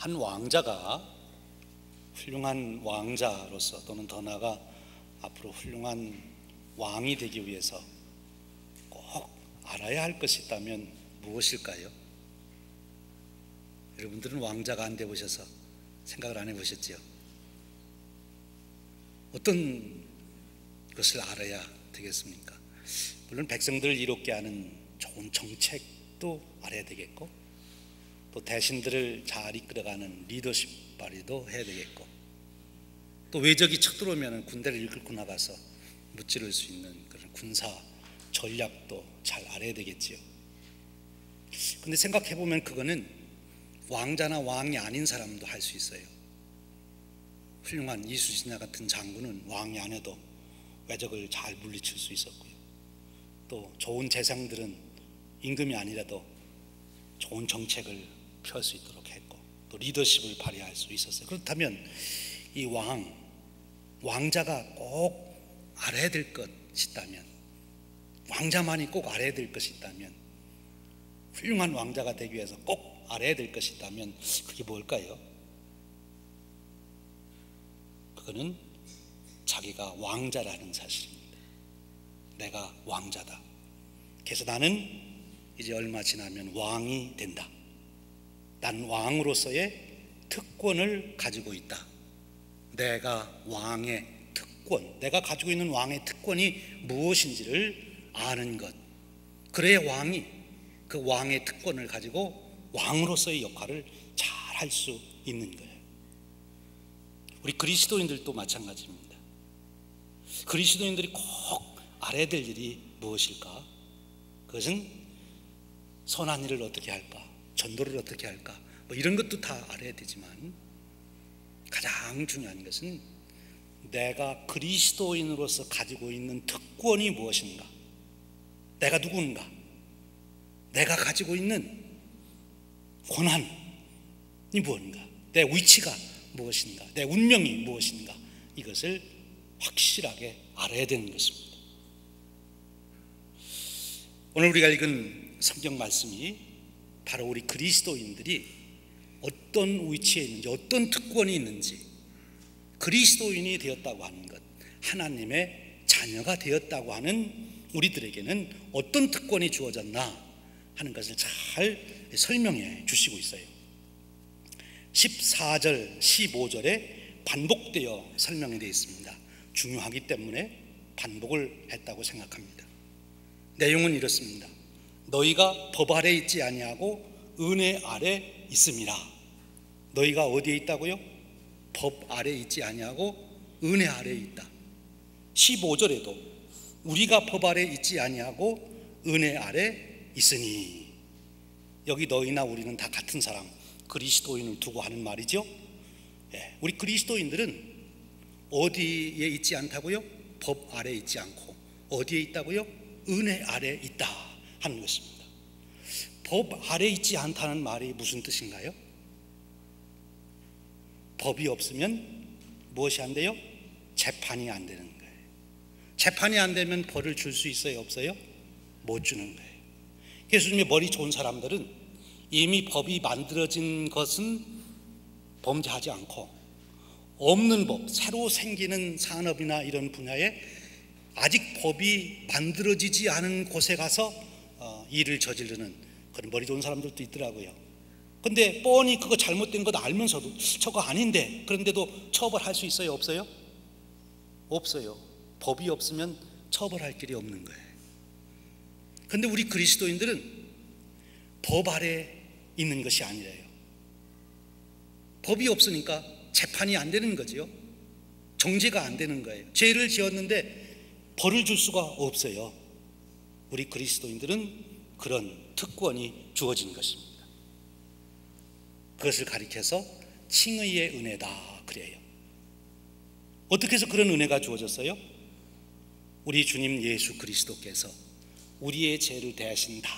한 왕자가 훌륭한 왕자로서 또는 더 나아가 앞으로 훌륭한 왕이 되기 위해서 꼭 알아야 할 것이 있다면 무엇일까요? 여러분들은 왕자가 안 돼 보셔서 생각을 안 해보셨지요? 어떤 것을 알아야 되겠습니까? 물론 백성들을 이롭게 하는 좋은 정책도 알아야 되겠고, 또 대신들을 잘 이끌어가는 리더십 발휘도 해야 되겠고, 또 외적이 쳐들어오면 군대를 이끌고 나가서 무찌를 수 있는 그런 군사 전략도 잘 알아야 되겠지요. 근데 생각해보면 그거는 왕자나 왕이 아닌 사람도 할 수 있어요. 훌륭한 이순신과 같은 장군은 왕이 아니어도 외적을 잘 물리칠 수 있었고요. 또 좋은 재상들은 임금이 아니라도 좋은 정책을 펼 수 있도록 했고, 또 리더십을 발휘할 수 있었어요. 그렇다면 이 왕자가 꼭 알아야 될 것이 있다면, 왕자만이 꼭 알아야 될 것이 있다면, 훌륭한 왕자가 되기 위해서 꼭 알아야 될 것이 있다면 그게 뭘까요? 그거는 자기가 왕자라는 사실입니다. 내가 왕자다. 그래서 나는 이제 얼마 지나면 왕이 된다. 난 왕으로서의 특권을 가지고 있다. 내가 왕의 특권, 내가 가지고 있는 왕의 특권이 무엇인지를 아는 것. 그래야 왕이 그 왕의 특권을 가지고 왕으로서의 역할을 잘 할 수 있는 거예요. 우리 그리스도인들도 마찬가지입니다. 그리스도인들이 꼭 알아야 될 일이 무엇일까? 그것은 선한 일을 어떻게 할까? 전도를 어떻게 할까? 뭐 이런 것도 다 알아야 되지만, 가장 중요한 것은 내가 그리스도인으로서 가지고 있는 특권이 무엇인가? 내가 누군가? 내가 가지고 있는 권한이 무엇인가? 내 위치가 무엇인가? 내 운명이 무엇인가? 이것을 확실하게 알아야 되는 것입니다. 오늘 우리가 읽은 성경 말씀이 바로 우리 그리스도인들이 어떤 위치에 있는지, 어떤 특권이 있는지, 그리스도인이 되었다고 하는 것, 하나님의 자녀가 되었다고 하는 우리들에게는 어떤 특권이 주어졌나 하는 것을 잘 설명해 주시고 있어요. 14절, 15절에 반복되어 설명이 되어 있습니다. 중요하기 때문에 반복을 했다고 생각합니다. 내용은 이렇습니다. 너희가 법 아래 있지 아니하고 은혜 아래 있음이라. 너희가 어디에 있다고요? 법 아래 있지 아니하고 은혜 아래 있다. 15절에도 우리가 법 아래 있지 아니하고 은혜 아래 있으니, 여기 너희나 우리는 다 같은 사람, 그리스도인을 두고 하는 말이죠. 우리 그리스도인들은 어디에 있지 않다고요? 법 아래 있지 않고 어디에 있다고요? 은혜 아래 있다 하는 것입니다. 법 아래 있지 않다는 말이 무슨 뜻인가요? 법이 없으면 무엇이 안 돼요? 재판이 안 되는 거예요. 재판이 안 되면 벌을 줄 수 있어요? 없어요? 못 주는 거예요. 그래서 요즘에 머리 좋은 사람들은 이미 법이 만들어진 것은 범죄하지 않고, 없는 법, 새로 생기는 산업이나 이런 분야에 아직 법이 만들어지지 않은 곳에 가서 일을 저지르는 그런 머리 좋은 사람들도 있더라고요. 근데 뻔히 그거 잘못된 것 알면서도 저거 아닌데, 그런데도 처벌할 수 있어요? 없어요? 없어요. 법이 없으면 처벌할 길이 없는 거예요. 근데 우리 그리스도인들은 법 아래 있는 것이 아니래요. 법이 없으니까 재판이 안 되는 거지요. 정죄가 안 되는 거예요. 죄를 지었는데 벌을 줄 수가 없어요. 우리 그리스도인들은 그런 특권이 주어진 것입니다. 그것을 가리켜서 칭의의 은혜다 그래요. 어떻게 해서 그런 은혜가 주어졌어요? 우리 주님 예수 그리스도께서 우리의 죄를 대신 다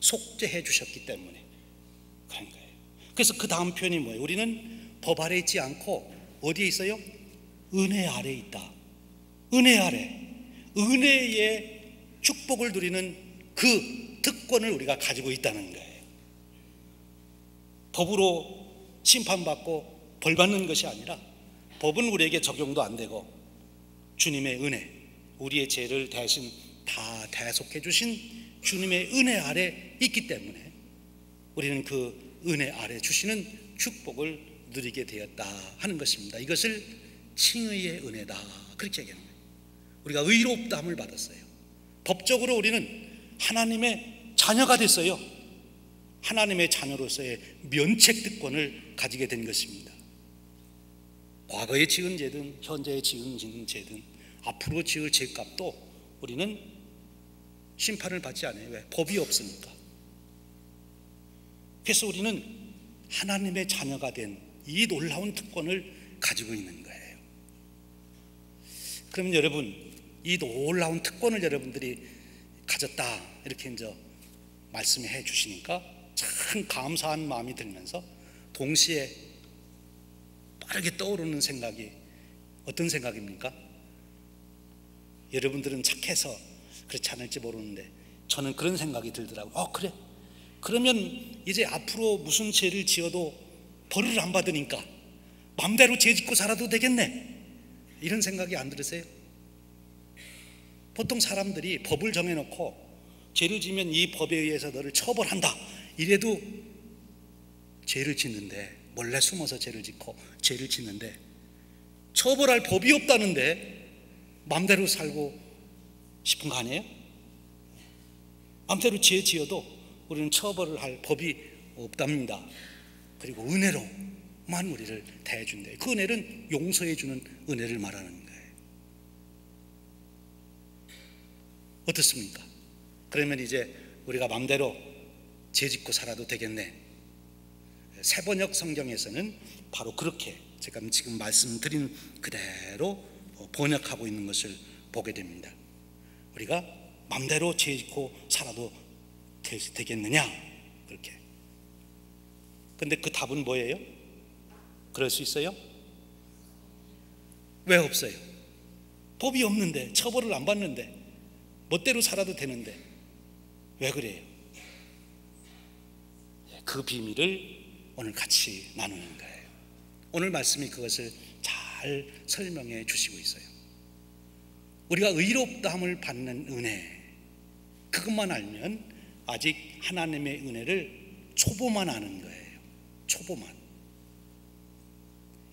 속죄해 주셨기 때문에 그런 거예요. 그래서 그 다음 표현이 뭐예요? 우리는 법 아래 있지 않고 어디에 있어요? 은혜 아래 있다. 은혜 아래, 은혜의 축복을 누리는 그 특권을 우리가 가지고 있다는 거예요. 법으로 심판받고 벌 받는 것이 아니라 법은 우리에게 적용도 안 되고 주님의 은혜, 우리의 죄를 대신 다 대속해 주신 주님의 은혜 아래 있기 때문에 우리는 그 은혜 아래 주시는 축복을 누리게 되었다 하는 것입니다. 이것을 칭의의 은혜다 그렇게 얘기하는 거예요. 우리가 의롭다함을 받았어요. 법적으로 우리는 하나님의 자녀가 됐어요. 하나님의 자녀로서의 면책 특권을 가지게 된 것입니다. 과거에 지은 죄든 현재에 지은 죄든 앞으로 지을 죄값도 우리는 심판을 받지 않아요. 왜? 법이 없으니까. 그래서 우리는 하나님의 자녀가 된 이 놀라운 특권을 가지고 있는 거예요. 그러면 여러분, 이 놀라운 특권을 여러분들이 가졌다 이렇게 이제 말씀해 주시니까 참 감사한 마음이 들면서 동시에 빠르게 떠오르는 생각이 어떤 생각입니까? 여러분들은 착해서 그렇지 않을지 모르는데 저는 그런 생각이 들더라고요. 그래? 그러면 이제 앞으로 무슨 죄를 지어도 벌을 안 받으니까 마음대로 죄 짓고 살아도 되겠네, 이런 생각이 안 들으세요? 보통 사람들이 법을 정해놓고 죄를 지면 이 법에 의해서 너를 처벌한다 이래도 죄를 짓는데, 몰래 숨어서 죄를 짓고 죄를 짓는데 처벌할 법이 없다는데 마음대로 살고 싶은 거 아니에요? 마음대로 죄 지어도 우리는 처벌을 할 법이 없답니다. 그리고 은혜로만 우리를 대해준대. 그 은혜는 용서해 주는 은혜를 말하는 거예요. 어떻습니까? 그러면 이제 우리가 마음대로 죄 짓고 살아도 되겠네. 새번역 성경에서는 바로 그렇게 제가 지금 말씀드린 그대로 번역하고 있는 것을 보게 됩니다. 우리가 마음대로 죄 짓고 살아도 되겠느냐? 그렇게. 근데 그 답은 뭐예요? 그럴 수 있어요? 왜 없어요? 법이 없는데, 처벌을 안 받는데, 멋대로 살아도 되는데 왜 그래요? 그 비밀을 오늘 같이 나누는 거예요. 오늘 말씀이 그것을 잘 설명해 주시고 있어요. 우리가 의롭다함을 받는 은혜, 그것만 알면 아직 하나님의 은혜를 초보만 아는 거예요. 초보만.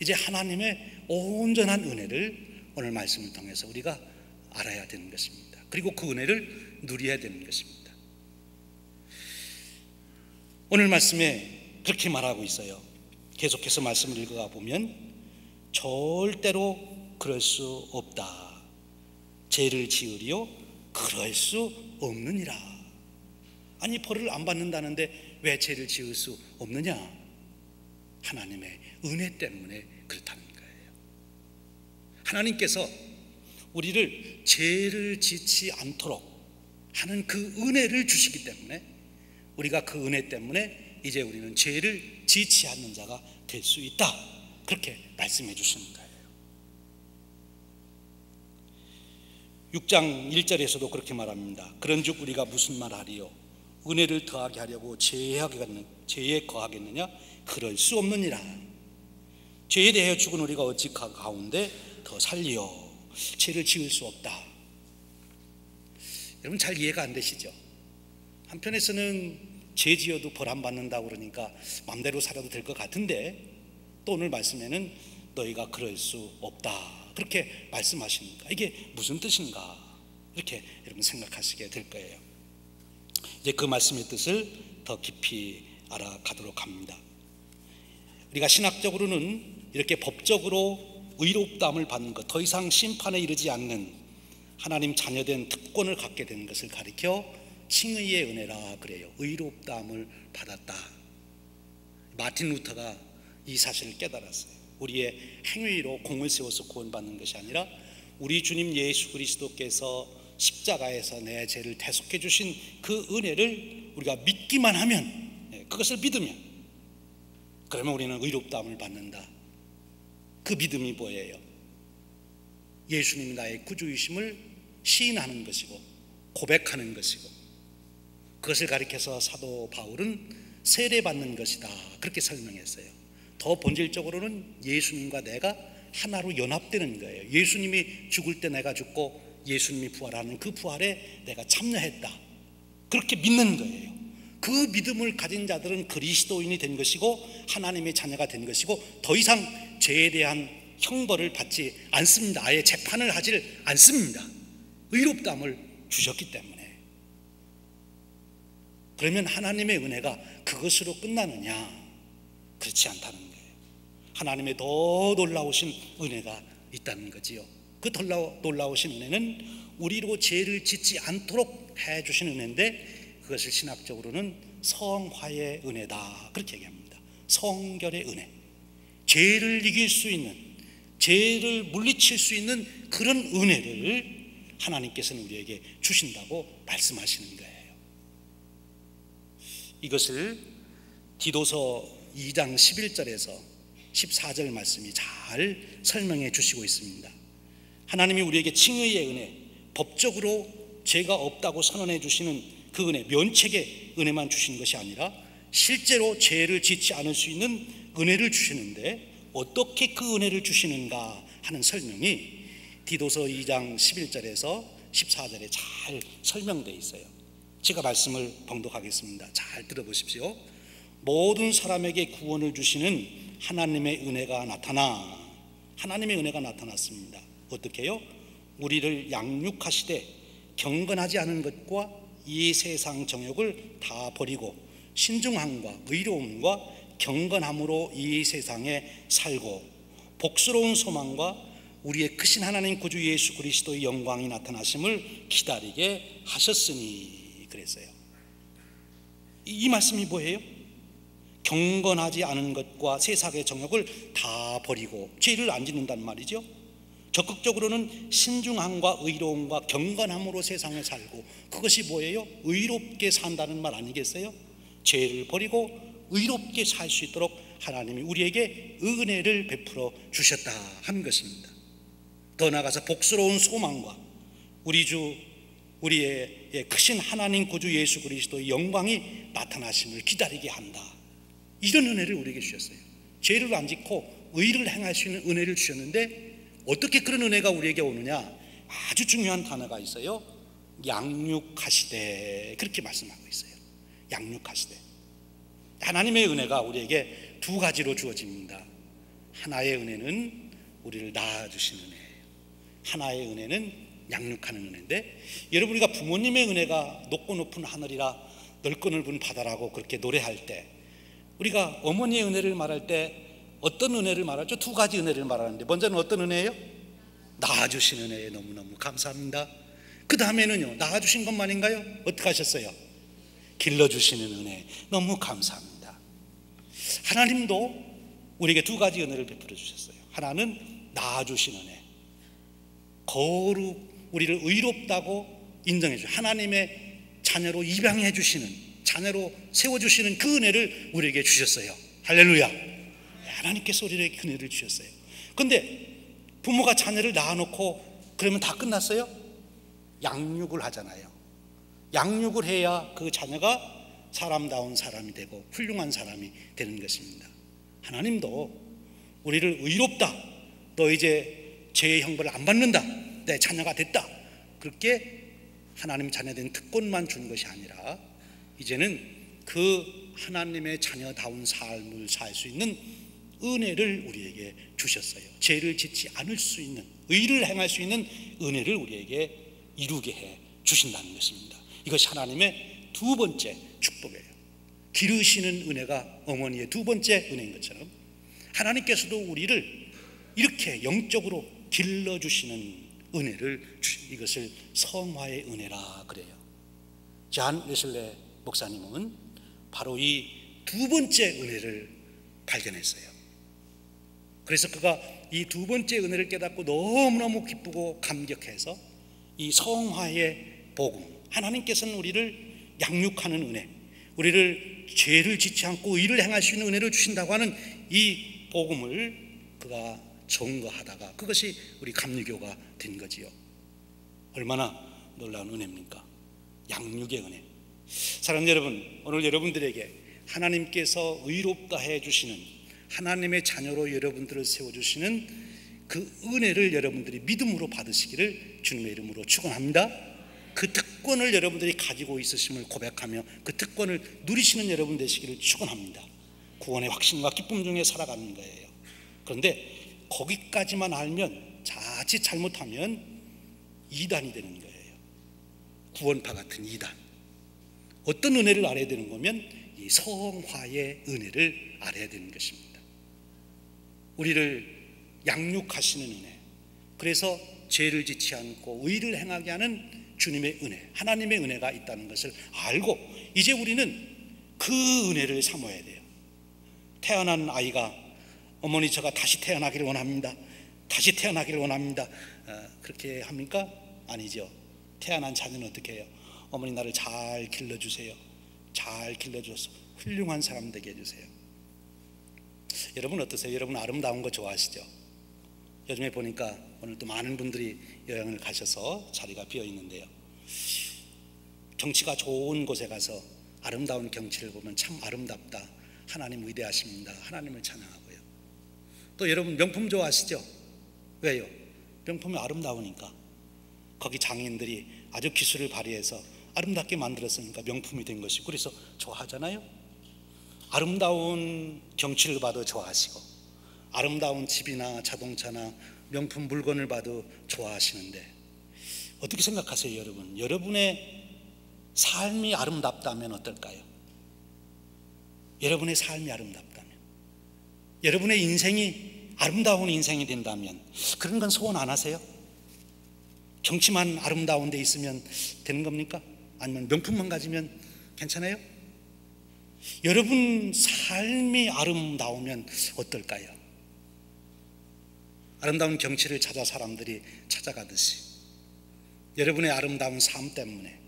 이제 하나님의 온전한 은혜를 오늘 말씀을 통해서 우리가 알아야 되는 것입니다. 그리고 그 은혜를 누려야 되는 것입니다. 오늘 말씀에 그렇게 말하고 있어요. 계속해서 말씀을 읽어가 보면 절대로 그럴 수 없다. 죄를 지으리요 그럴 수 없느니라. 아니, 벌을 안 받는다는데 왜 죄를 지을 수 없느냐? 하나님의 은혜 때문에 그렇다는 거예요. 하나님께서 우리를 죄를 짓지 않도록 하는 그 은혜를 주시기 때문에 우리가 그 은혜 때문에 이제 우리는 죄를 짓지 않는 자가 될 수 있다, 그렇게 말씀해 주시는 거예요. 6장 1절에서도 그렇게 말합니다. 그런즉 우리가 무슨 말하리요? 은혜를 더하게 하려고 죄에 거하겠느냐? 그럴 수 없느니라. 죄에 대하여 죽은 우리가 어찌 가운데 더 살리요? 죄를 지을 수 없다. 여러분 잘 이해가 안 되시죠? 한편에서는 죄 지어도 벌 안 받는다고 그러니까 마음대로 살아도 될 것 같은데, 또 오늘 말씀에는 너희가 그럴 수 없다 그렇게 말씀하시니까 이게 무슨 뜻인가, 이렇게 여러분 생각하시게 될 거예요. 이제 그 말씀의 뜻을 더 깊이 알아가도록 합니다. 우리가 신학적으로는 이렇게 법적으로 의롭다함을 받는 것, 더 이상 심판에 이르지 않는 하나님 자녀된 특권을 갖게 되는 것을 가리켜 칭의의 은혜라 그래요. 의롭다함을 받았다. 마틴 루터가 이 사실을 깨달았어요. 우리의 행위로 공을 세워서 구원받는 것이 아니라 우리 주님 예수 그리스도께서 십자가에서 내 죄를 대속해 주신 그 은혜를 우리가 믿기만 하면, 그것을 믿으면, 그러면 우리는 의롭다함을 받는다. 그 믿음이 뭐예요? 예수님이 나의 구주이심을 시인하는 것이고 고백하는 것이고, 그것을 가리켜서 사도 바울은 세례받는 것이다 그렇게 설명했어요. 더 본질적으로는 예수님과 내가 하나로 연합되는 거예요. 예수님이 죽을 때 내가 죽고 예수님이 부활하는 그 부활에 내가 참여했다, 그렇게 믿는 거예요. 그 믿음을 가진 자들은 그리스도인이 된 것이고 하나님의 자녀가 된 것이고 더 이상 죄에 대한 형벌을 받지 않습니다. 아예 재판을 하질 않습니다. 의롭다함을 주셨기 때문에. 그러면 하나님의 은혜가 그것으로 끝나느냐? 그렇지 않다는 거예요. 하나님의 더 놀라우신 은혜가 있다는 거지요. 그 놀라우신 은혜는 우리로 죄를 짓지 않도록 해주신 은혜인데, 그것을 신학적으로는 성화의 은혜다, 그렇게 얘기합니다. 성결의 은혜, 죄를 이길 수 있는, 죄를 물리칠 수 있는 그런 은혜를 하나님께서는 우리에게 주신다고 말씀하시는 거예요. 이것을 디도서 2장 11절에서 14절 말씀이 잘 설명해 주시고 있습니다. 하나님이 우리에게 칭의의 은혜, 법적으로 죄가 없다고 선언해 주시는 그 은혜, 면책의 은혜만 주시는 것이 아니라 실제로 죄를 짓지 않을 수 있는 은혜를 주시는데, 어떻게 그 은혜를 주시는가 하는 설명이 디도서 2장 11절에서 14절에 잘 설명되어 있어요. 제가 말씀을 봉독하겠습니다. 잘 들어보십시오. 모든 사람에게 구원을 주시는 하나님의 은혜가 하나님의 은혜가 나타났습니다. 어떻게요? 우리를 양육하시되 경건하지 않은 것과 이 세상 정욕을 다 버리고 신중함과 의로움과 경건함으로 이 세상에 살고 복스러운 소망과 우리의 크신 하나님 구주 예수 그리스도의 영광이 나타나심을 기다리게 하셨으니 그랬어요. 이 말씀이 뭐예요? 경건하지 않은 것과 세상의 정욕을 다 버리고 죄를 안 짓는다는 말이죠. 적극적으로는 신중함과 의로움과 경건함으로 세상에 살고, 그것이 뭐예요? 의롭게 산다는 말 아니겠어요? 죄를 버리고 의롭게 살 수 있도록 하나님이 우리에게 은혜를 베풀어 주셨다 하는 것입니다. 더 나아가서 복스러운 소망과 우리의 크신 하나님 구주 예수 그리스도의 영광이 나타나심을 기다리게 한다, 이런 은혜를 우리에게 주셨어요. 죄를 안 짓고 의를 행할 수 있는 은혜를 주셨는데, 어떻게 그런 은혜가 우리에게 오느냐? 아주 중요한 단어가 있어요. 양육하시되, 그렇게 말씀하고 있어요. 양육하시되. 하나님의 은혜가 우리에게 두 가지로 주어집니다. 하나의 은혜는 우리를 낳아주시는 은혜예요. 하나의 은혜는 양육하는 은혜인데, 여러분, 우리가 부모님의 은혜가 높고 높은 하늘이라 넓고 넓은 바다라고 그렇게 노래할 때, 우리가 어머니의 은혜를 말할 때 어떤 은혜를 말하죠? 두 가지 은혜를 말하는데, 먼저는 어떤 은혜예요? 낳아주신 은혜에 너무너무 감사합니다. 그 다음에는요, 낳아주신 것만인가요? 어떻게 하셨어요? 길러주시는 은혜 너무 감사합니다. 하나님도 우리에게 두 가지 은혜를 베풀어 주셨어요. 하나는 낳아주신 은혜, 거룩, 우리를 의롭다고 인정해 주시는, 하나님의 자녀로 입양해 주시는, 자녀로 세워주시는 그 은혜를 우리에게 주셨어요. 할렐루야. 하나님께서 우리에게 그 은혜를 주셨어요. 그런데 부모가 자녀를 낳아놓고 그러면 다 끝났어요? 양육을 하잖아요. 양육을 해야 그 자녀가 사람다운 사람이 되고 훌륭한 사람이 되는 것입니다. 하나님도 우리를 의롭다, 너 이제 죄의 형벌을 안 받는다, 내 자녀가 됐다, 그렇게 하나님 자녀된 특권만 준 것이 아니라 이제는 그 하나님의 자녀다운 삶을 살 수 있는 은혜를 우리에게 주셨어요. 죄를 짓지 않을 수 있는, 의를 행할 수 있는 은혜를 우리에게 이루게 해 주신다는 것입니다. 이것이 하나님의 두 번째 축복이에요. 기르시는 은혜가 어머니의 두 번째 은혜인 것처럼, 하나님께서도 우리를 이렇게 영적으로 길러주시는 은혜를 이것을 성화의 은혜라 그래요. 잔 웨슬레 목사님은 바로 이 두 번째 은혜를 발견했어요. 그래서 그가 이 두 번째 은혜를 깨닫고 너무너무 기쁘고 감격해서 이 성화의 복음, 하나님께서는 우리를 양육하는 은혜, 우리를 죄를 짓지 않고 의를 행할 수 있는 은혜를 주신다고 하는 이 복음을 그가 전거하다가 그것이 우리 감리교가 된 거지요. 얼마나 놀라운 은혜입니까? 양육의 은혜. 사랑하는 여러분, 오늘 여러분들에게 하나님께서 의롭다 해주시는, 하나님의 자녀로 여러분들을 세워주시는 그 은혜를 여러분들이 믿음으로 받으시기를 주님의 이름으로 축원합니다. 그 특권을 여러분들이 가지고 있으심을 고백하며 그 특권을 누리시는 여러분 되시기를 축원합니다. 구원의 확신과 기쁨 중에 살아가는 거예요. 그런데 거기까지만 알면 자칫 잘못하면 이단이 되는 거예요. 구원파 같은 이단. 어떤 은혜를 알아야 되는 거면 이 성화의 은혜를 알아야 되는 것입니다. 우리를 양육하시는 은혜, 그래서 죄를 짓지 않고 의를 행하게 하는 주님의 은혜, 하나님의 은혜가 있다는 것을 알고 이제 우리는 그 은혜를 삼아야 돼요. 태어난 아이가 어머니 제가 다시 태어나기를 원합니다. 다시 태어나기를 원합니다. 그렇게 합니까? 아니죠. 태어난 자녀는 어떻게 해요? 어머니 나를 잘 길러주세요. 잘 길러줘서 훌륭한 사람 되게 해주세요. 여러분 어떠세요? 여러분 아름다운 거 좋아하시죠? 요즘에 보니까 오늘 또 많은 분들이 여행을 가셔서 자리가 비어 있는데요, 경치가 좋은 곳에 가서 아름다운 경치를 보면 참 아름답다, 하나님 위대하십니다, 하나님을 찬양하고요. 또 여러분 명품 좋아하시죠? 왜요? 명품이 아름다우니까. 거기 장인들이 아주 기술을 발휘해서 아름답게 만들었으니까 명품이 된 것이고, 그래서 좋아하잖아요. 아름다운 경치를 봐도 좋아하시고, 아름다운 집이나 자동차나 명품 물건을 봐도 좋아하시는데, 어떻게 생각하세요 여러분? 여러분의 삶이 아름답다면 어떨까요? 여러분의 삶이 아름답다면, 여러분의 인생이 아름다운 인생이 된다면, 그런 건 소원 안 하세요? 경치만 아름다운 데 있으면 되는 겁니까? 아니면 명품만 가지면 괜찮아요? 여러분 삶이 아름다우면 어떨까요? 아름다운 경치를 찾아 사람들이 찾아가듯이 여러분의 아름다운 삶 때문에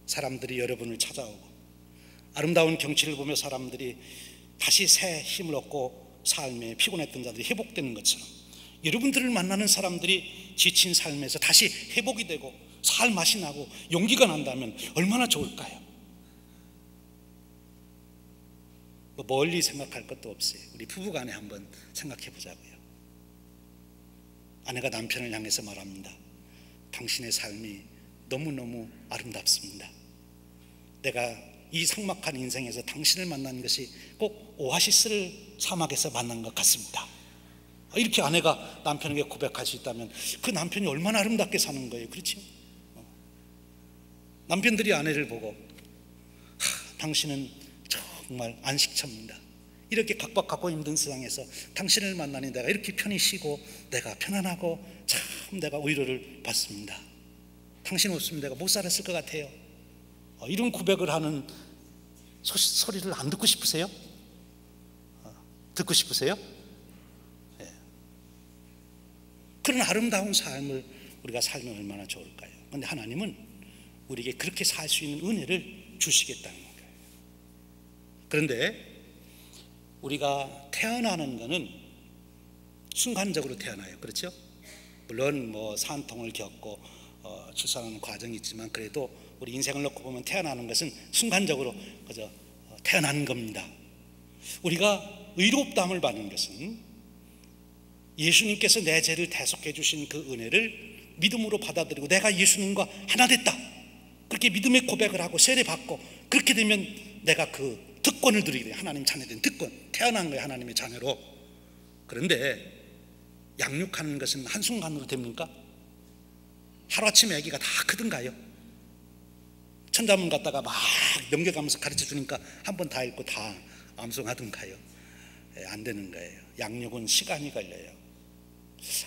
사람들이 여러분을 찾아오고, 아름다운 경치를 보며 사람들이 다시 새 힘을 얻고 삶에 피곤했던 자들이 회복되는 것처럼, 여러분들을 만나는 사람들이 지친 삶에서 다시 회복이 되고 살 맛이 나고 용기가 난다면 얼마나 좋을까요? 멀리 생각할 것도 없어요. 우리 부부간에 한번 생각해 보자고요. 아내가 남편을 향해서 말합니다. 당신의 삶이 너무너무 아름답습니다. 내가 이 삭막한 인생에서 당신을 만난 것이 꼭 오아시스를 사막에서 만난 것 같습니다. 이렇게 아내가 남편에게 고백할 수 있다면 그 남편이 얼마나 아름답게 사는 거예요. 그렇죠? 남편들이 아내를 보고 당신은 정말 안식처입니다. 이렇게 각박하고 힘든 세상에서 당신을 만나니 내가 이렇게 편히 쉬고 내가 편안하고 참 내가 위로를 받습니다. 당신 없으면 내가 못 살았을 것 같아요. 이런 고백을 하는 소리를 안 듣고 싶으세요? 듣고 싶으세요? 네. 그런 아름다운 삶을 우리가 살면 얼마나 좋을까요? 그런데 하나님은 우리에게 그렇게 살 수 있는 은혜를 주시겠다는 거예요. 그런데 우리가 태어나는 것은 순간적으로 태어나요. 그렇죠? 물론 뭐 산통을 겪고 출산하는 과정이 있지만, 그래도 우리 인생을 놓고 보면 태어나는 것은 순간적으로 그저 태어난 겁니다. 우리가 의롭다함을 받는 것은 예수님께서 내 죄를 대속해 주신 그 은혜를 믿음으로 받아들이고 내가 예수님과 하나 됐다, 그렇게 믿음의 고백을 하고 세례받고, 그렇게 되면 내가 그 특권을 누리게 돼요. 하나님 자녀된 특권, 태어난 거예요, 하나님의 자녀로. 그런데 양육하는 것은 한순간으로 됩니까? 하루아침에 아기가 다 크든가요? 천자문 갖다가 막 넘겨가면서 가르쳐 주니까 한 번 다 읽고 다 암송하든가요? 안 되는 거예요. 양육은 시간이 걸려요.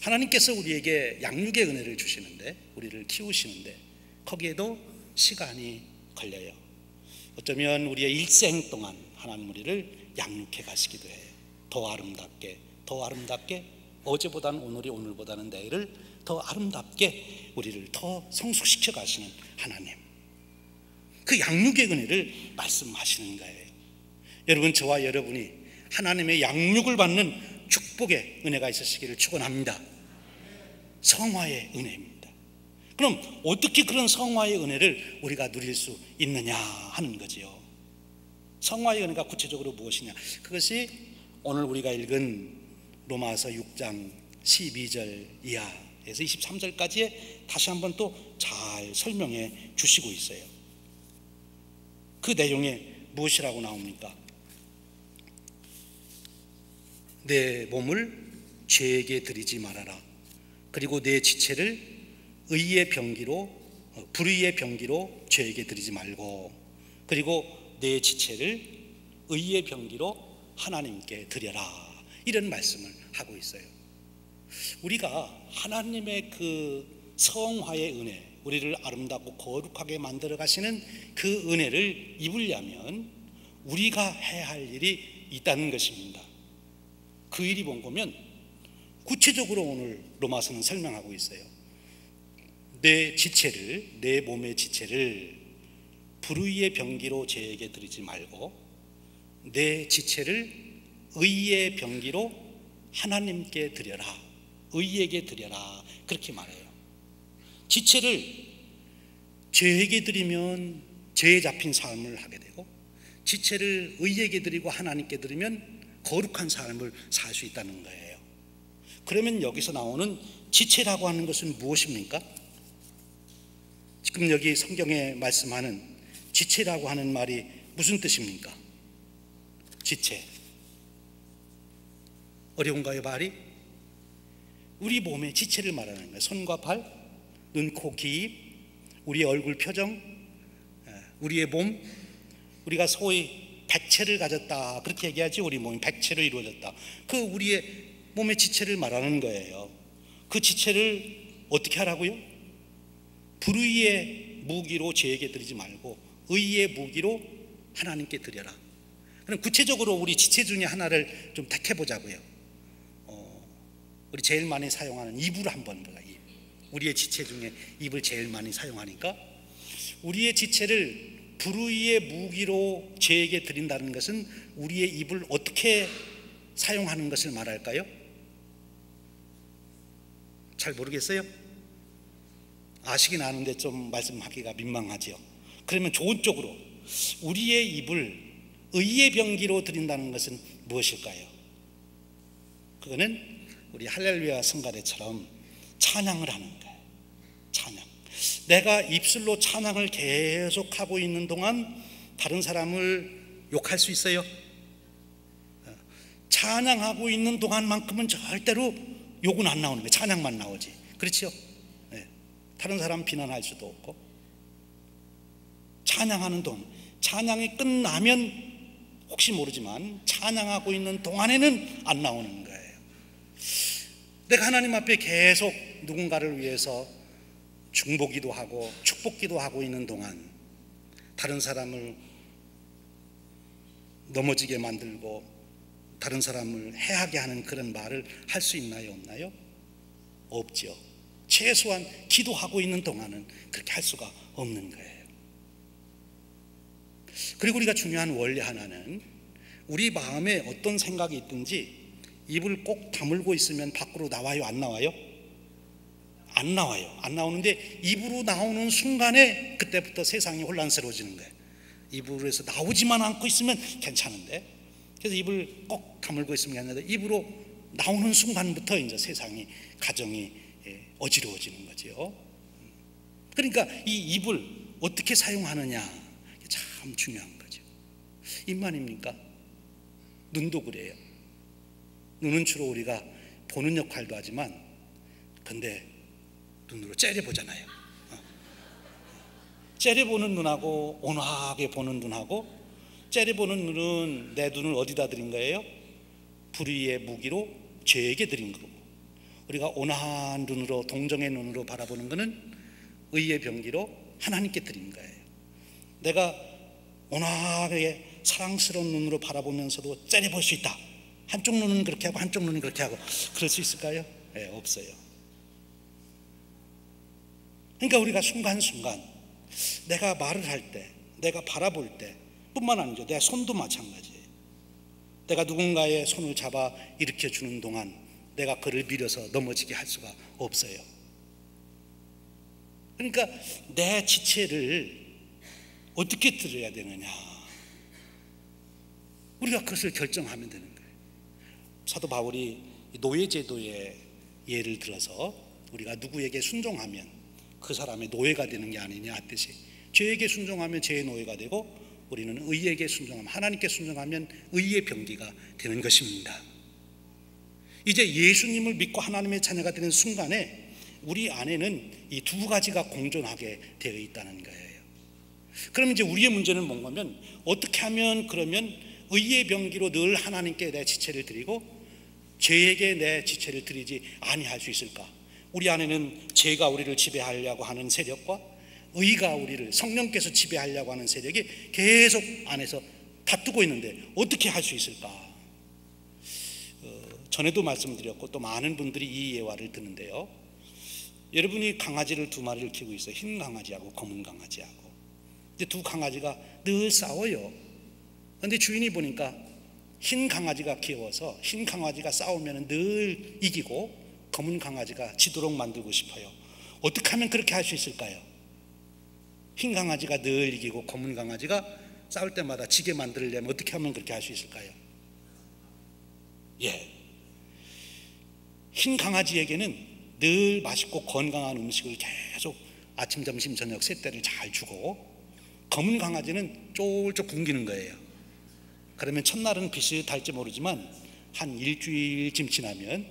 하나님께서 우리에게 양육의 은혜를 주시는데, 우리를 키우시는데 거기에도 시간이 걸려요. 어쩌면 우리의 일생 동안 하나님 우리를 양육해 가시기도 해요. 더 아름답게, 더 아름답게, 어제보다는 오늘이, 오늘보다는 내일을 더 아름답게 우리를 더 성숙시켜 가시는 하나님, 그 양육의 은혜를 말씀하시는 거예요. 여러분, 저와 여러분이 하나님의 양육을 받는 축복의 은혜가 있으시기를 축원합니다. 성화의 은혜입니다. 그럼 어떻게 그런 성화의 은혜를 우리가 누릴 수 있느냐 하는 거지요. 성화의 은혜가 구체적으로 무엇이냐? 그것이 오늘 우리가 읽은 로마서 6장 12절 이하에서 23절까지에 다시 한번 또 잘 설명해 주시고 있어요. 그 내용에 무엇이라고 나옵니까? 내 몸을 죄에게 드리지 말아라. 그리고 내 지체를 의의 병기로 불의의 병기로 죄에게 드리지 말고, 그리고 내 지체를 의의 병기로 하나님께 드려라. 이런 말씀을 하고 있어요. 우리가 하나님의 그 성화의 은혜, 우리를 아름답고 거룩하게 만들어 가시는 그 은혜를 입으려면 우리가 해야 할 일이 있다는 것입니다. 그 일이 뭔가면 구체적으로 오늘 로마서는 설명하고 있어요. 내 지체를, 내 몸의 지체를 불의의 병기로 죄에게 드리지 말고 내 지체를 의의 병기로 하나님께 드려라. 의에게 드려라. 그렇게 말해요. 지체를 죄에게 드리면 죄에 잡힌 삶을 하게 되고, 지체를 의에게 드리고 하나님께 드리면 거룩한 삶을 살 수 있다는 거예요. 그러면 여기서 나오는 지체라고 하는 것은 무엇입니까? 지금 여기 성경에 말씀하는 지체라고 하는 말이 무슨 뜻입니까? 지체. 어려운가요, 말이? 우리 몸의 지체를 말하는 거예요. 손과 발, 눈, 코, 귀, 우리의 얼굴 표정, 우리의 몸, 우리가 소위 백체를 가졌다 그렇게 얘기하지. 우리 몸이 백체로 이루어졌다. 그 우리의 몸의 지체를 말하는 거예요. 그 지체를 어떻게 하라고요? 불의의 무기로 죄에게 드리지 말고 의의 무기로 하나님께 드려라. 그럼 구체적으로 우리 지체 중에 하나를 좀 택해보자고요. 우리 제일 많이 사용하는 입을 한번 보자. 우리의 지체 중에 입을 제일 많이 사용하니까, 우리의 지체를 불의의 무기로 죄에게 드린다는 것은 우리의 입을 어떻게 사용하는 것을 말할까요? 잘 모르겠어요? 아시긴 아는데 좀 말씀하기가 민망하죠. 그러면 좋은 쪽으로 우리의 입을 의의 병기로 드린다는 것은 무엇일까요? 그거는 우리 할렐루야 성가대처럼 찬양을 하는 거예요. 찬양. 내가 입술로 찬양을 계속하고 있는 동안 다른 사람을 욕할 수 있어요? 찬양하고 있는 동안만큼은 절대로 욕은 안 나오는 거예요. 찬양만 나오지. 그렇죠? 네. 다른 사람 비난할 수도 없고. 찬양하는 동안, 찬양이 끝나면 혹시 모르지만 찬양하고 있는 동안에는 안 나오는 거예요. 내가 하나님 앞에 계속 누군가를 위해서 중보기도 하고 축복기도 하고 있는 동안 다른 사람을 넘어지게 만들고 다른 사람을 해하게 하는 그런 말을 할 수 있나요? 없나요? 없죠. 최소한 기도하고 있는 동안은 그렇게 할 수가 없는 거예요. 그리고 우리가 중요한 원리 하나는, 우리 마음에 어떤 생각이 있든지 입을 꼭 다물고 있으면 밖으로 나와요? 안 나와요? 안 나와요. 안 나오는데 입으로 나오는 순간에 그때부터 세상이 혼란스러워지는 거예요. 입으로 해서 나오지만 않고 있으면 괜찮은데, 그래서 입을 꼭 다물고 있으면 괜찮은데 입으로 나오는 순간부터 이제 세상이, 가정이 어지러워지는 거죠. 그러니까 이 입을 어떻게 사용하느냐 참 중요한 거죠. 입만입니까? 눈도 그래요. 눈은 주로 우리가 보는 역할도 하지만, 근데 눈으로 째려보잖아요. 째려보는 눈하고 온화하게 보는 눈하고, 째려보는 눈은 내 눈을 어디다 드린 거예요? 불의의 무기로 죄에게 드린 거고, 우리가 온화한 눈으로, 동정의 눈으로 바라보는 것은 의의 병기로 하나님께 드린 거예요. 내가 온화하게 사랑스러운 눈으로 바라보면서도 째려볼 수 있다. 한쪽 눈은 그렇게 하고 한쪽 눈은 그렇게 하고, 그럴 수 있을까요? 네, 없어요. 그러니까 우리가 순간순간 내가 말을 할 때, 내가 바라볼 때 뿐만 아니죠. 내 손도 마찬가지예요. 내가 누군가의 손을 잡아 일으켜 주는 동안 내가 그를 밀어서 넘어지게 할 수가 없어요. 그러니까 내 지체를 어떻게 들어야 되느냐, 우리가 그것을 결정하면 되는 거예요. 사도 바울이 노예제도의 예를 들어서 우리가 누구에게 순종하면 그 사람의 노예가 되는 게 아니냐 하듯이 죄에게 순종하면 죄의 노예가 되고 우리는 의에게 순종하면, 하나님께 순종하면 의의 병기가 되는 것입니다. 이제 예수님을 믿고 하나님의 자녀가 되는 순간에 우리 안에는 이 두 가지가 공존하게 되어 있다는 거예요. 그럼 이제 우리의 문제는 뭔가면, 어떻게 하면 그러면 의의 병기로 늘 하나님께 내 지체를 드리고 죄에게 내 지체를 드리지 아니할 수 있을까? 우리 안에는 죄가 우리를 지배하려고 하는 세력과 의가 우리를, 성령께서 지배하려고 하는 세력이 계속 안에서 다투고 있는데 어떻게 할 수 있을까? 전에도 말씀드렸고 또 많은 분들이 이 예화를 듣는데요, 여러분이 강아지를 두 마리를 키우고 있어요. 흰 강아지하고 검은 강아지하고. 근데 두 강아지가 늘 싸워요. 근데 주인이 보니까 흰 강아지가 귀여워서 흰 강아지가 싸우면 늘 이기고 검은 강아지가 지도록 만들고 싶어요. 어떻게 하면 그렇게 할 수 있을까요? 흰 강아지가 늘 이기고 검은 강아지가 싸울 때마다 지게 만들려면 어떻게 하면 그렇게 할 수 있을까요? 흰 강아지에게는 늘 맛있고 건강한 음식을 계속 아침, 점심, 저녁 세 때를 잘 주고, 검은 강아지는 쫄쫄 굶기는 거예요. 그러면 첫날은 비슷할지 모르지만 한 일주일쯤 지나면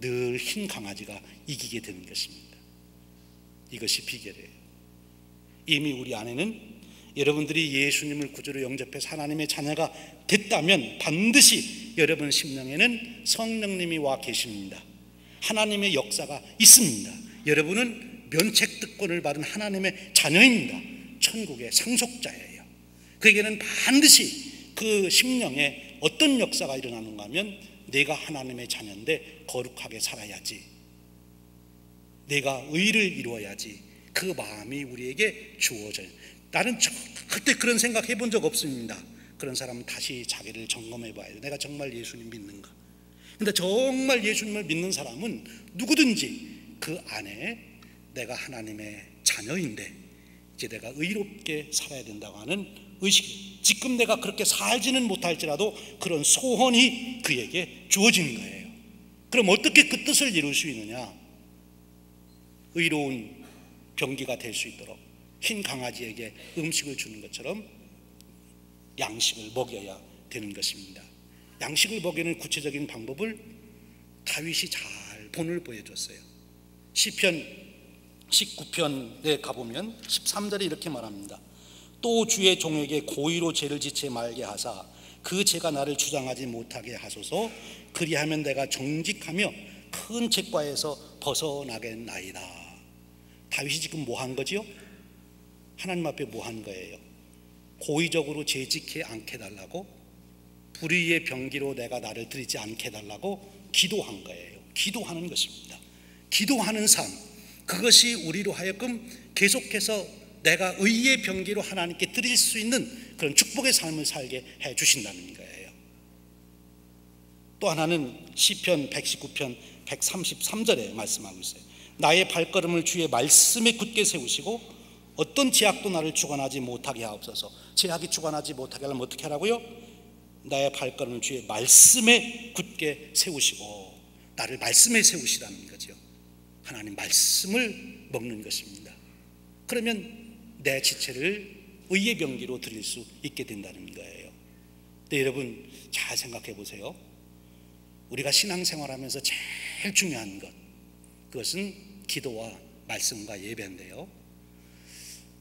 늘 흰 강아지가 이기게 되는 것입니다. 이것이 비결이에요. 이미 우리 안에는, 여러분들이 예수님을 구주로 영접해서 하나님의 자녀가 됐다면 반드시 여러분 심령에는 성령님이 와 계십니다. 하나님의 역사가 있습니다. 여러분은 면책특권을 받은 하나님의 자녀입니다. 천국의 상속자예요. 그에게는 반드시 그 심령에 어떤 역사가 일어나는가 하면, 내가 하나님의 자녀인데 거룩하게 살아야지, 내가 의를 이루어야지, 그 마음이 우리에게 주어져요. 나는 절대 그런 생각 해본 적 없습니다. 그런 사람은 다시 자기를 점검해 봐야 돼요. 내가 정말 예수님 믿는가? 근데 정말 예수님을 믿는 사람은 누구든지 그 안에 내가 하나님의 자녀인데 이제 내가 의롭게 살아야 된다고 하는 의식, 지금 내가 그렇게 살지는 못할지라도 그런 소원이 그에게 주어지는 거예요. 그럼 어떻게 그 뜻을 이룰 수 있느냐? 의로운 병기가 될 수 있도록 흰 강아지에게 음식을 주는 것처럼 양식을 먹여야 되는 것입니다. 양식을 먹이는 구체적인 방법을 다윗이 잘 본을 보여줬어요. 시편 19편에 가보면 13절에 이렇게 말합니다. 또 주의 종에게 고의로 죄를 지체 말게 하사 그 죄가 나를 주장하지 못하게 하소서. 그리하면 내가 정직하며 큰 죄과에서 벗어나겠나이다. 다윗이 지금 뭐 한 거지요? 하나님 앞에 뭐 한 거예요? 고의적으로 죄 지게 않게 달라고, 불의의 병기로 내가 나를 들이지 않게 달라고 기도한 거예요. 기도하는 것입니다. 기도하는 삶, 그것이 우리로 하여금 계속해서 내가 의의 병기로 하나님께 드릴 수 있는 그런 축복의 삶을 살게 해 주신다는 거예요. 또 하나는 시편 119편 133절에 말씀하고 있어요. 나의 발걸음을 주의 말씀에 굳게 세우시고 어떤 제약도 나를 주관하지 못하게 하옵소서. 제약이 주관하지 못하게 하려면 어떻게 하라고요? 나의 발걸음을 주의 말씀에 굳게 세우시고, 나를 말씀에 세우시라는 거죠. 하나님 말씀을 먹는 것입니다. 그러면 내 지체를 의의 병기로 드릴 수 있게 된다는 거예요. 근데 여러분 잘 생각해 보세요. 우리가 신앙생활하면서 제일 중요한 것, 그것은 기도와 말씀과 예배인데요,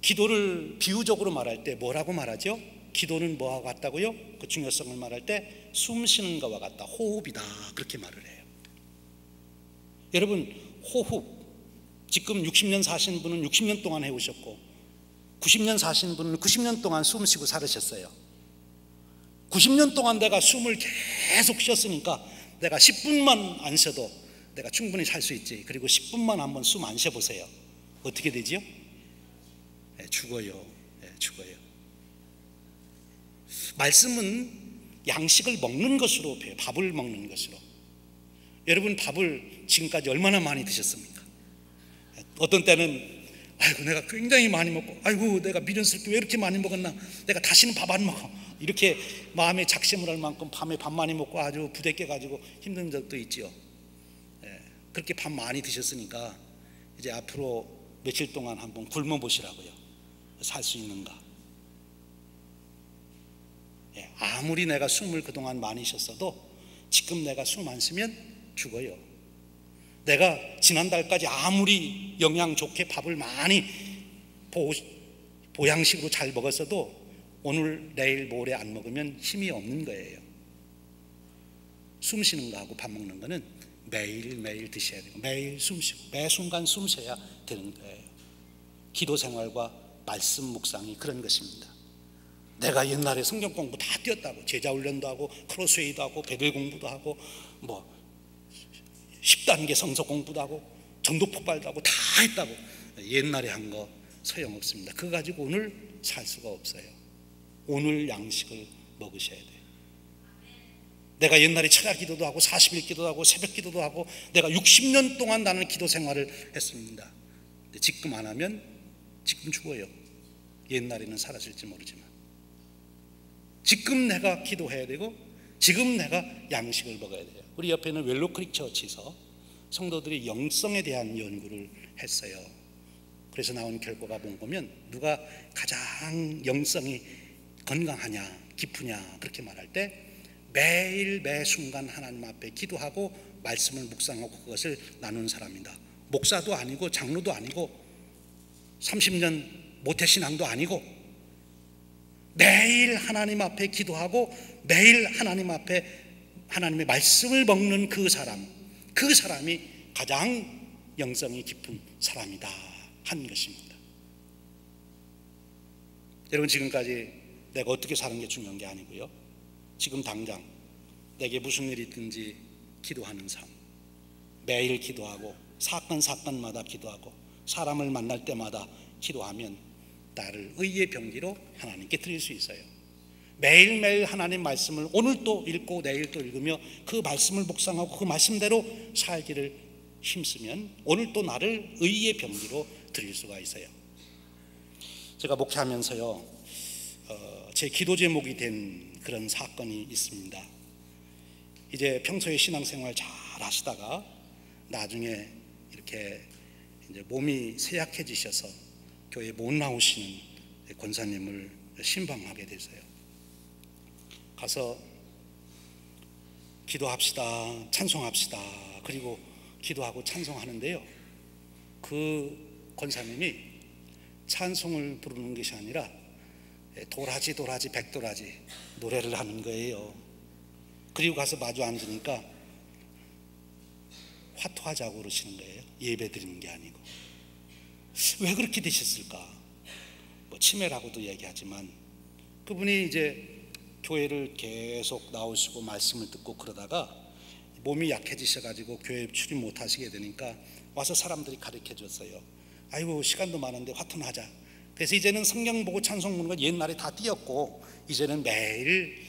기도를 비유적으로 말할 때 뭐라고 말하죠? 기도는 뭐와 같다고요? 그 중요성을 말할 때 숨 쉬는 것과 같다, 호흡이다, 그렇게 말을 해요. 여러분 호흡, 지금 60년 사신 분은 60년 동안 해오셨고 90년 사신 분은 90년 동안 숨 쉬고 살으셨어요. 90년 동안 내가 숨을 계속 쉬었으니까 내가 10분만 안 쉬어도 내가 충분히 살 수 있지. 그리고 10분만 한번 숨 안 쉬어보세요. 어떻게 되지요? 죽어요. 죽어요. 말씀은 양식을 먹는 것으로 배워요. 밥을 먹는 것으로. 여러분 밥을 지금까지 얼마나 많이 드셨습니까? 어떤 때는 아이고 내가 굉장히 많이 먹고, 아이고 내가 미련스럽게 왜 이렇게 많이 먹었나, 내가 다시는 밥 안 먹어, 이렇게 마음에 작심을 할 만큼 밤에 밥 많이 먹고 아주 부대껴 가지고 힘든 적도 있지요. 그렇게 밥 많이 드셨으니까 이제 앞으로 며칠 동안 한번 굶어 보시라고요. 살 수 있는가? 아무리 내가 숨을 그동안 많이 쉬었어도 지금 내가 숨 안 쉬면 죽어요. 내가 지난달까지 아무리 영양 좋게 밥을 많이 보양식으로 잘 먹었어도 오늘 내일 모레 안 먹으면 힘이 없는 거예요. 숨 쉬는 거하고 밥 먹는 거는 매일매일 드셔야 되고 매일 숨 쉬고 매 순간 숨 쉬어야 되는 거예요. 기도 생활과 말씀 묵상이 그런 것입니다. 내가 옛날에 성경 공부 다 뛰었다고, 제자 훈련도 하고 크로스웨이도 하고 배들 공부도 하고 뭐 10단계 성서 공부도 하고 전도 폭발도 하고 다 했다고 옛날에 한 거 소용없습니다. 그거 가지고 오늘 살 수가 없어요. 오늘 양식을 먹으셔야 돼요. 내가 옛날에 철야 기도도 하고 40일 기도도 하고 새벽 기도도 하고 내가 60년 동안 나는 기도 생활을 했습니다. 근데 지금 안 하면 지금 죽어요. 옛날에는 살았을지 모르지만 지금 내가 기도해야 되고 지금 내가 양식을 먹어야 돼요. 우리 옆에는 웰로크릭 처치에서 성도들이 영성에 대한 연구를 했어요. 그래서 나온 결과가 보면 누가 가장 영성이 건강하냐 깊으냐 그렇게 말할 때 매일 매 순간 하나님 앞에 기도하고 말씀을 묵상하고 그것을 나눈 사람이다. 목사도 아니고 장로도 아니고 30년 모태신앙도 아니고 매일 하나님 앞에 기도하고 매일 하나님 앞에 하나님의 말씀을 먹는 그 사람이 가장 영성이 깊은 사람이다 한 것입니다. 여러분, 지금까지 내가 어떻게 사는 게 중요한 게 아니고요, 지금 당장 내게 무슨 일이 있든지 기도하는 삶, 매일 기도하고 사건마다 기도하고 사람을 만날 때마다 기도하면 나를 의의 병기로 하나님께 드릴 수 있어요. 매일매일 하나님 말씀을 오늘 또 읽고 내일 또 읽으며 그 말씀을 묵상하고 그 말씀대로 살기를 힘쓰면 오늘 또 나를 의의 병기로 드릴 수가 있어요. 제가 목회하면서요, 제 기도 제목이 된 그런 사건이 있습니다. 이제 평소에 신앙생활 잘 하시다가 나중에 이렇게 이제 몸이 쇠약해지셔서 교회에 못 나오시는 권사님을 신방하게 됐어요. 가서 기도합시다, 찬송합시다, 그리고 기도하고 찬송하는데요, 그 권사님이 찬송을 부르는 것이 아니라 도라지 백도라지 노래를 하는 거예요. 그리고 가서 마주 앉으니까 화투하자고 그러시는 거예요. 예배 드리는 게 아니고. 왜 그렇게 되셨을까? 뭐 치매라고도 얘기하지만 그분이 이제 교회를 계속 나오시고 말씀을 듣고 그러다가 몸이 약해지셔가지고 교회 출입 못 하시게 되니까 와서 사람들이 가르쳐 줬어요. 아이고, 시간도 많은데 화투나 하자. 그래서 이제는 성경 보고 찬송 부르는 건 옛날에 다 띄었고 이제는 매일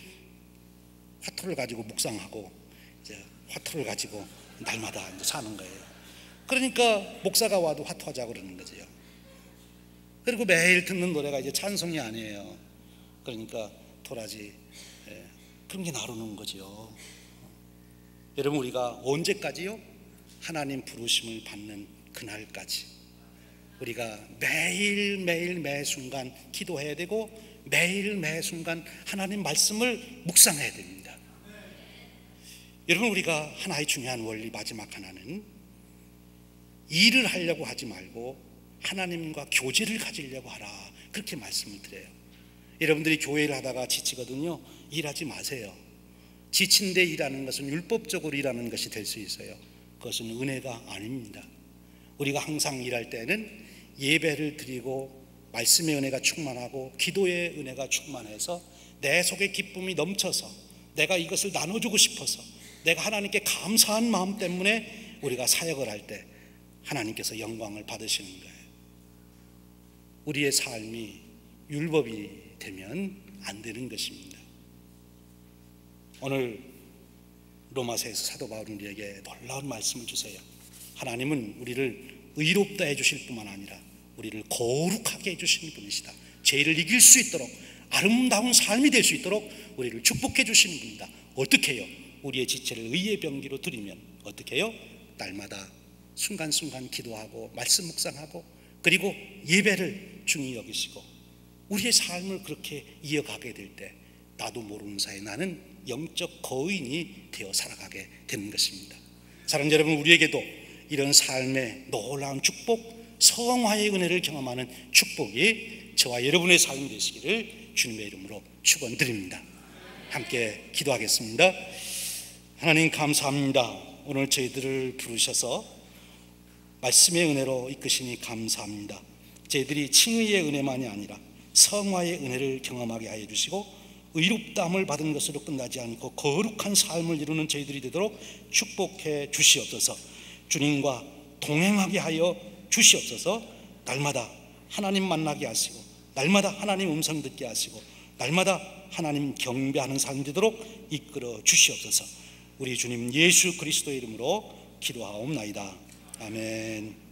화투를 가지고 묵상하고 이제 화투를 가지고 날마다 이제 사는 거예요. 그러니까 목사가 와도 화투하자고 그러는 거죠. 그리고 매일 듣는 노래가 이제 찬송이 아니에요. 그러니까 도라지, 그런 게 나르는 거죠. 여러분, 우리가 언제까지요? 하나님 부르심을 받는 그날까지 우리가 매일 매 순간 기도해야 되고 매일 매 순간 하나님 말씀을 묵상해야 됩니다. 여러분, 우리가 하나의 중요한 원리 마지막 하나는 일을 하려고 하지 말고 하나님과 교제를 가지려고 하라, 그렇게 말씀을 드려요. 여러분들이 교회를 하다가 지치거든요, 일하지 마세요. 지친데 일하는 것은 율법적으로 일하는 것이 될 수 있어요. 그것은 은혜가 아닙니다. 우리가 항상 일할 때는 예배를 드리고 말씀의 은혜가 충만하고 기도의 은혜가 충만해서 내 속에 기쁨이 넘쳐서 내가 이것을 나눠주고 싶어서 내가 하나님께 감사한 마음 때문에 우리가 사역을 할 때 하나님께서 영광을 받으시는 거예요. 우리의 삶이 율법이 되면 안 되는 것입니다. 오늘 로마서에서 사도 바울은 우리에게 놀라운 말씀을 주세요. 하나님은 우리를 의롭다 해주실 뿐만 아니라 우리를 거룩하게 해주시는 분이시다. 죄를 이길 수 있도록 아름다운 삶이 될 수 있도록 우리를 축복해 주시는 분이다. 어떻게 해요? 우리의 지체를 의의 병기로 드리면 어떻게 해요? 날마다 순간순간 기도하고 말씀 묵상하고 그리고 예배를 중히 여기시고 우리의 삶을 그렇게 이어가게 될 때 나도 모르는 사이에 나는 영적 거인이 되어 살아가게 되는 것입니다. 사랑하는 여러분, 우리에게도 이런 삶의 놀라운 축복, 성화의 은혜를 경험하는 축복이 저와 여러분의 삶이 되시기를 주님의 이름으로 축원드립니다. 함께 기도하겠습니다. 하나님 감사합니다. 오늘 저희들을 부르셔서 말씀의 은혜로 이끄시니 감사합니다. 저희들이 칭의의 은혜만이 아니라 성화의 은혜를 경험하게 하여 주시고 의롭다함을 받은 것으로 끝나지 않고 거룩한 삶을 이루는 저희들이 되도록 축복해 주시옵소서. 주님과 동행하게 하여 주시옵소서. 날마다 하나님 만나게 하시고 날마다 하나님 음성 듣게 하시고 날마다 하나님 경배하는 삶 되도록 이끌어 주시옵소서. 우리 주님 예수 그리스도의 이름으로 기도하옵나이다. 아멘.